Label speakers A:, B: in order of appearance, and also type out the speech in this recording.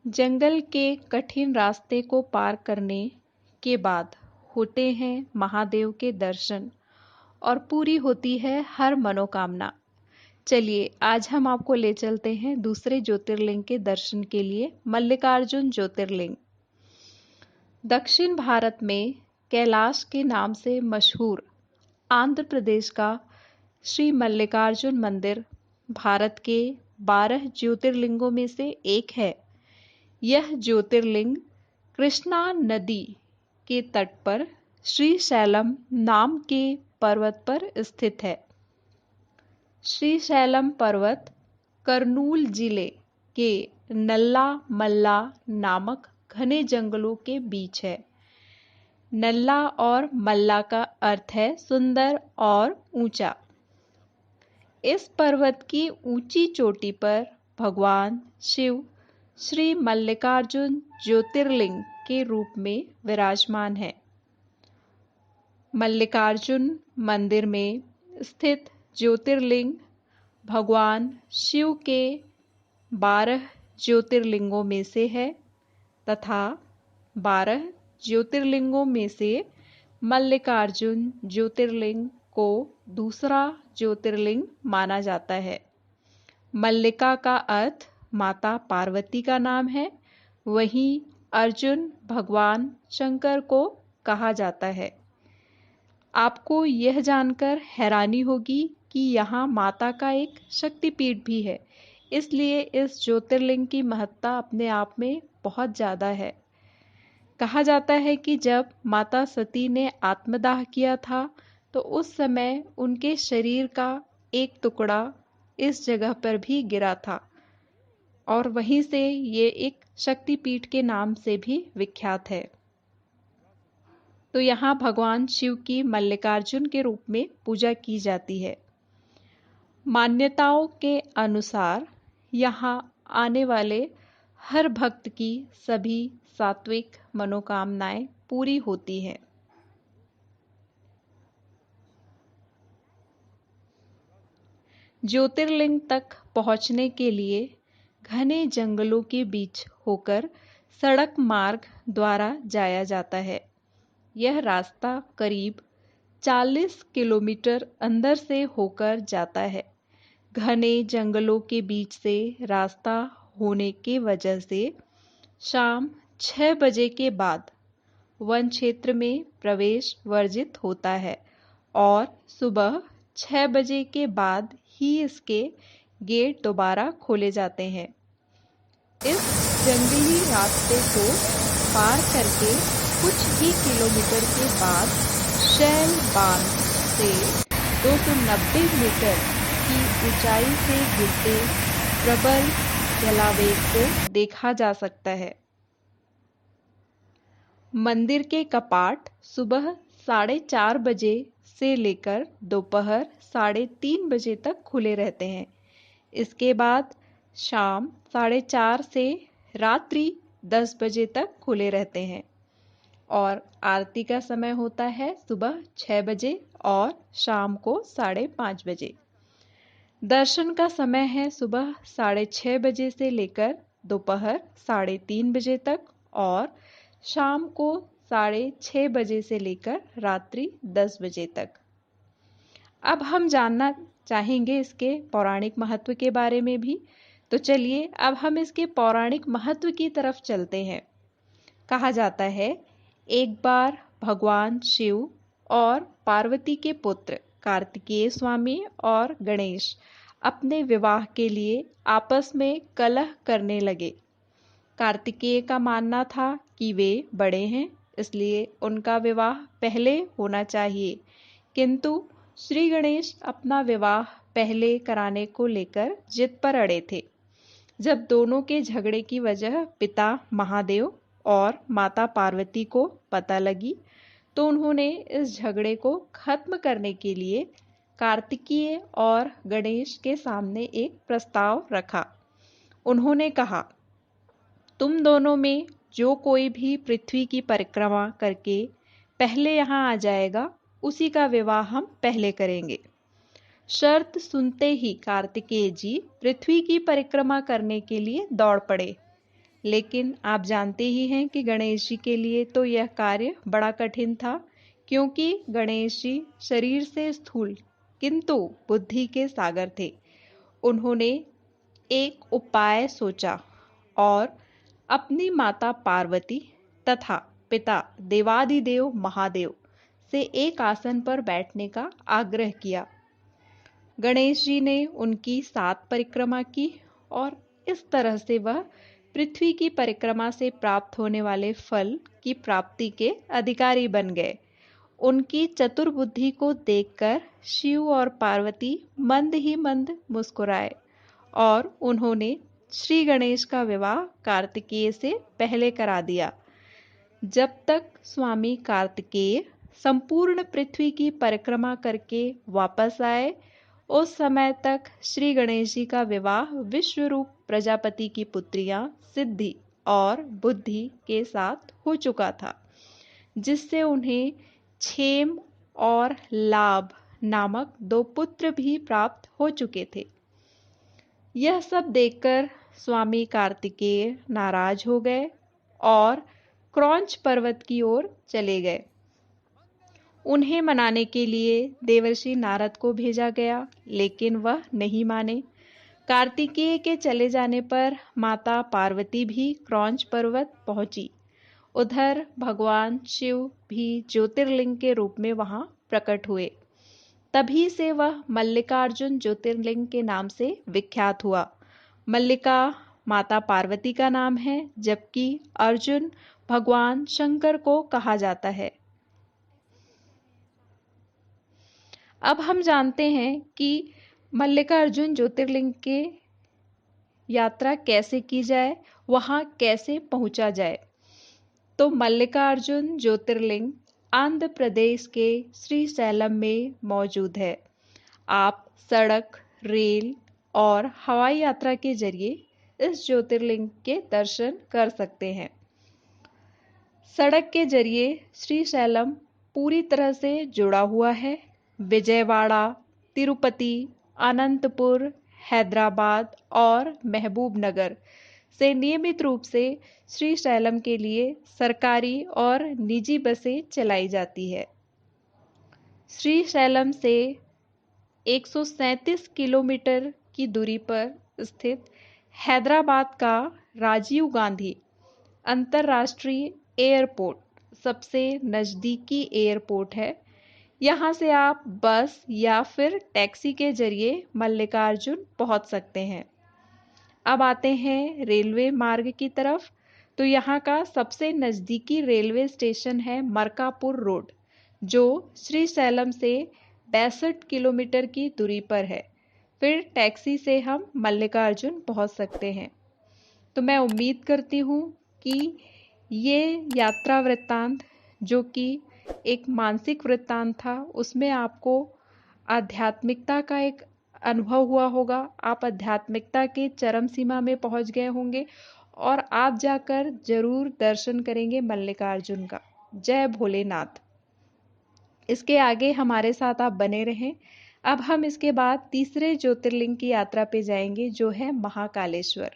A: जंगल के कठिन रास्ते को पार करने के बाद होते हैं महादेव के दर्शन और पूरी होती है हर मनोकामना। चलिए आज हम आपको ले चलते हैं दूसरे ज्योतिर्लिंग के दर्शन के लिए, मल्लिकार्जुन ज्योतिर्लिंग। दक्षिण भारत में कैलाश के नाम से मशहूर आंध्र प्रदेश का श्री मल्लिकार्जुन मंदिर भारत के 12 ज्योतिर्लिंगों में से एक है। यह ज्योतिर्लिंग कृष्णा नदी के तट पर श्रीशैलम नाम के पर्वत पर स्थित है। श्रीशैलम पर्वत कर्नूल जिले के नल्ला मल्ला नामक घने जंगलों के बीच है। नल्ला और मल्ला का अर्थ है सुंदर और ऊंचा। इस पर्वत की ऊंची चोटी पर भगवान शिव श्री मल्लिकार्जुन ज्योतिर्लिंग के रूप में विराजमान है। मल्लिकार्जुन मंदिर में स्थित ज्योतिर्लिंग भगवान शिव के 12 ज्योतिर्लिंगों में से है तथा 12 ज्योतिर्लिंगों में से मल्लिकार्जुन ज्योतिर्लिंग को दूसरा ज्योतिर्लिंग माना जाता है। मल्लिका का अर्थ माता पार्वती का नाम है, वहीं अर्जुन भगवान शंकर को कहा जाता है। आपको यह जानकर हैरानी होगी कि यहाँ माता का एक शक्तिपीठ भी है, इसलिए इस ज्योतिर्लिंग की महत्ता अपने आप में बहुत ज़्यादा है। कहा जाता है कि जब माता सती ने आत्मदाह किया था तो उस समय उनके शरीर का एक टुकड़ा इस जगह पर भी गिरा था और वहीं से ये एक शक्तिपीठ के नाम से भी विख्यात है। तो यहाँ भगवान शिव की मल्लिकार्जुन के रूप में पूजा की जाती है। मान्यताओं के अनुसार यहाँ आने वाले हर भक्त की सभी सात्विक मनोकामनाएं पूरी होती हैं। ज्योतिर्लिंग तक पहुंचने के लिए घने जंगलों के बीच होकर सड़क मार्ग द्वारा जाया जाता है। यह रास्ता करीब 40 किलोमीटर अंदर से होकर जाता है। घने जंगलों के बीच से रास्ता होने की वजह से शाम 6 बजे के बाद वन क्षेत्र में प्रवेश वर्जित होता है और सुबह 6 बजे के बाद ही इसके गेट दोबारा खोले जाते हैं। इस जंगली रास्ते को पार करके कुछ ही किलोमीटर के बाद शैल बांध से 290 मीटर की ऊंचाई से गिरते प्रबल जलावेग को देखा जा सकता है। मंदिर के कपाट सुबह 4:30 बजे से लेकर दोपहर 3:30 बजे तक खुले रहते हैं। इसके बाद शाम 4:30 से रात्रि 10 बजे तक खुले रहते हैं और आरती का समय होता है सुबह 6 बजे और शाम को 5:30 बजे। दर्शन का समय है सुबह 6:30 बजे से लेकर दोपहर 3:30 बजे तक और शाम को 6:30 बजे से लेकर रात्रि 10 बजे तक। अब हम जानना चाहेंगे इसके पौराणिक महत्व के बारे में भी, तो चलिए अब हम इसके पौराणिक महत्व की तरफ चलते हैं। कहा जाता है एक बार भगवान शिव और पार्वती के पुत्र कार्तिकेय स्वामी और गणेश अपने विवाह के लिए आपस में कलह करने लगे। कार्तिकेय का मानना था कि वे बड़े हैं, इसलिए उनका विवाह पहले होना चाहिए, किंतु श्री गणेश अपना विवाह पहले कराने को लेकर जिद पर अड़े थे। जब दोनों के झगड़े की वजह पिता महादेव और माता पार्वती को पता लगी तो उन्होंने इस झगड़े को खत्म करने के लिए कार्तिकेय और गणेश के सामने एक प्रस्ताव रखा। उन्होंने कहा, तुम दोनों में जो कोई भी पृथ्वी की परिक्रमा करके पहले यहाँ आ जाएगा उसी का विवाह हम पहले करेंगे। शर्त सुनते ही कार्तिकेय जी पृथ्वी की परिक्रमा करने के लिए दौड़ पड़े। लेकिन आप जानते ही हैं कि गणेश जी के लिए तो यह कार्य बड़ा कठिन था, क्योंकि गणेश जी शरीर से स्थूल किंतु बुद्धि के सागर थे। उन्होंने एक उपाय सोचा और अपनी माता पार्वती तथा पिता देवादिदेव महादेव से एक आसन पर बैठने का आग्रह किया। गणेश जी ने उनकी 7 परिक्रमा की और इस तरह से वह पृथ्वी की परिक्रमा से प्राप्त होने वाले फल की प्राप्ति के अधिकारी बन गए। उनकी चतुर बुद्धि को देखकर शिव और पार्वती मंद ही मंद मुस्कुराए और उन्होंने श्री गणेश का विवाह कार्तिकेय से पहले करा दिया। जब तक स्वामी कार्तिकेय संपूर्ण पृथ्वी की परिक्रमा करके वापस आए, उस समय तक श्री गणेश जी का विवाह विश्वरूप प्रजापति की पुत्रियां सिद्धि और बुद्धि के साथ हो चुका था, जिससे उन्हें क्षेम और लाभ नामक 2 पुत्र भी प्राप्त हो चुके थे। यह सब देखकर स्वामी कार्तिकेय नाराज हो गए और क्रौंच पर्वत की ओर चले गए। उन्हें मनाने के लिए देवर्षि नारद को भेजा गया, लेकिन वह नहीं माने। कार्तिकेय के चले जाने पर माता पार्वती भी क्रौंच पर्वत पहुंची। उधर भगवान शिव भी ज्योतिर्लिंग के रूप में वहां प्रकट हुए। तभी से वह मल्लिकार्जुन ज्योतिर्लिंग के नाम से विख्यात हुआ। मल्लिका माता पार्वती का नाम है, जबकि अर्जुन भगवान शंकर को कहा जाता है। अब हम जानते हैं कि मल्लिकार्जुन ज्योतिर्लिंग के यात्रा कैसे की जाए, वहां कैसे पहुंचा जाए। तो मल्लिकार्जुन ज्योतिर्लिंग आंध्र प्रदेश के श्रीशैलम में मौजूद है। आप सड़क, रेल और हवाई यात्रा के जरिए इस ज्योतिर्लिंग के दर्शन कर सकते हैं। सड़क के जरिए श्रीशैलम पूरी तरह से जुड़ा हुआ है। विजयवाड़ा, तिरुपति, अनंतपुर, हैदराबाद और महबूबनगर से नियमित रूप से श्रीशैलम के लिए सरकारी और निजी बसें चलाई जाती है। श्रीशैलम से 137 किलोमीटर की दूरी पर स्थित हैदराबाद का राजीव गांधी अंतर्राष्ट्रीय एयरपोर्ट सबसे नज़दीकी एयरपोर्ट है। यहाँ से आप बस या फिर टैक्सी के जरिए मल्लिकार्जुन पहुँच सकते हैं। अब आते हैं रेलवे मार्ग की तरफ। तो यहाँ का सबसे नज़दीकी रेलवे स्टेशन है मरकापुर रोड, जो श्रीशैलम से 62 किलोमीटर की दूरी पर है। फिर टैक्सी से हम मल्लिकार्जुन पहुँच सकते हैं। तो मैं उम्मीद करती हूँ कि ये यात्रा वृत्तांत, जो कि एक मानसिक वृत्तांत था, उसमें आपको आध्यात्मिकता का एक अनुभव हुआ होगा। आप आध्यात्मिकता के चरम सीमा में पहुंच गए होंगे और आप जाकर जरूर दर्शन करेंगे मल्लिकार्जुन का। जय भोलेनाथ। इसके आगे हमारे साथ आप बने रहें। अब हम इसके बाद तीसरे ज्योतिर्लिंग की यात्रा पे जाएंगे, जो है महाकालेश्वर।